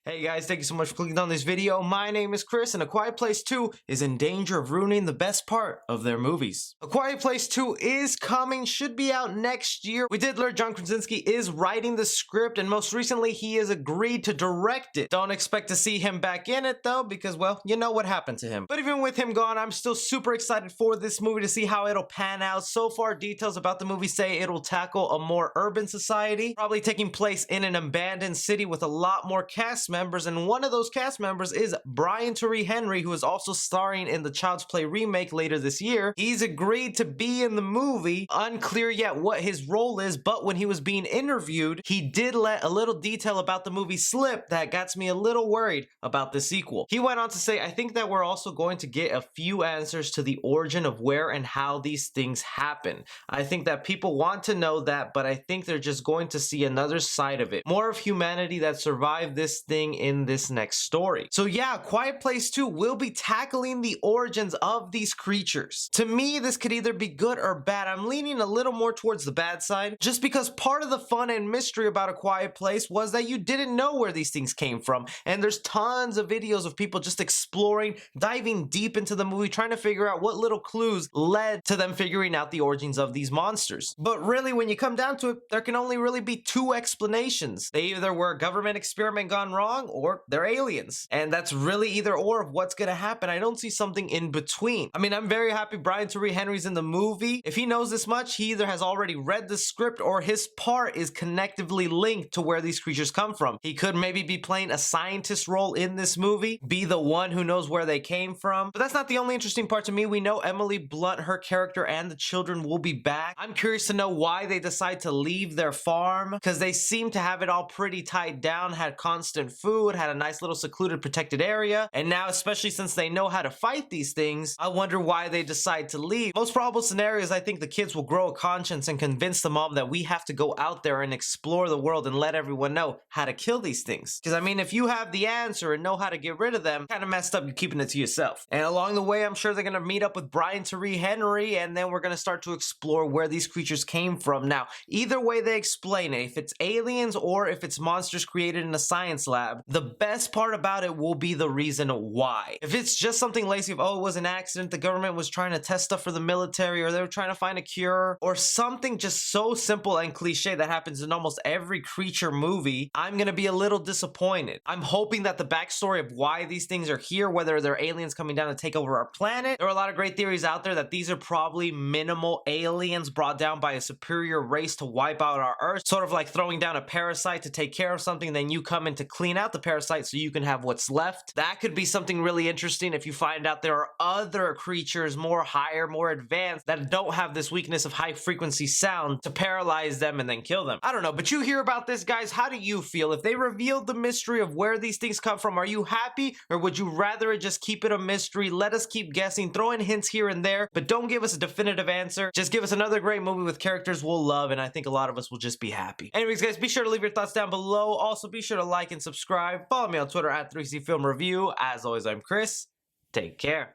Hey guys, thank you so much for clicking on this video. My name is Chris, and A Quiet Place 2 is in danger of ruining the best part of their movies. A Quiet Place 2 is coming, should be out next year. We did learn John Krasinski is writing the script, and most recently he has agreed to direct it. Don't expect to see him back in it though, because well, you know what happened to him. But even with him gone, I'm still super excited for this movie to see how it'll pan out. So far, details about the movie say it'll tackle a more urban society, probably taking place in an abandoned city with a lot more cast members, and one of those cast members is Tyree, who is also starring in the Child's Play remake later this year. He's agreed to be in the movie. Unclear yet what his role is, but when he was being interviewed, he did let a little detail about the movie slip that gets me a little worried about the sequel. He went on to say, I think that we're also going to get a few answers to the origin of where and how these things happen. I think that people want to know that, but I think they're just going to see another side of it. More of humanity that survived this thing in this next story. So yeah, Quiet Place 2 will be tackling the origins of these creatures. To me, this could either be good or bad. I'm leaning a little more towards the bad side, just because part of the fun and mystery about A Quiet Place was that you didn't know where these things came from. And there's tons of videos of people just exploring, diving deep into the movie, trying to figure out what little clues led to them figuring out the origins of these monsters. But really, when you come down to it, there can only really be two explanations. They either were a government experiment gone wrong, or they're aliens. And that's really either or of what's gonna happen. I don't see something in between. I mean, I'm very happy Tyree Henry's in the movie. If he knows this much, he either has already read the script or his part is connectively linked to where these creatures come from. He could maybe be playing a scientist role in this movie, be the one who knows where they came from. But that's not the only interesting part to me. We know Emily Blunt, her character, and the children will be back. I'm curious to know why they decide to leave their farm, because they seem to have it all pretty tied down, had constant food, had a nice little secluded protected area, and now, especially since they know how to fight these things, I wonder why they decide to leave. Most probable scenario is I think the kids will grow a conscience and convince the mom that we have to go out there and explore the world and let everyone know how to kill these things. Because I mean, if you have the answer and know how to get rid of them, kind of messed up you keeping it to yourself. And along the way, I'm sure they're gonna meet up with Tyree Henry, and then we're gonna start to explore where these creatures came from. Now, either way they explain it, if it's aliens or if it's monsters created in a science lab, the best part about it will be the reason why. If it's just something lazy of, oh, it was an accident, the government was trying to test stuff for the military, or they were trying to find a cure, or something just so simple and cliche that happens in almost every creature movie, I'm gonna be a little disappointed. I'm hoping that the backstory of why these things are here, whether they're aliens coming down to take over our planet, there are a lot of great theories out there that these are probably minimal aliens brought down by a superior race to wipe out our Earth, sort of like throwing down a parasite to take care of something, then you come in to clean out the parasite so you can have what's left. That could be something really interesting if you find out there are other creatures more higher, more advanced, that don't have this weakness of high frequency sound to paralyze them and then kill them. I don't know, but you hear about this, guys. How do you feel? If they revealed the mystery of where these things come from, are you happy, or would you rather just keep it a mystery, let us keep guessing, throw in hints here and there, but don't give us a definitive answer? Just give us another great movie with characters we'll love, and I think a lot of us will just be happy. Anyways, guys, be sure to leave your thoughts down below. Also, be sure to like and subscribe. Follow me on Twitter at 3C Film Review. As always, I'm Chris. Take care.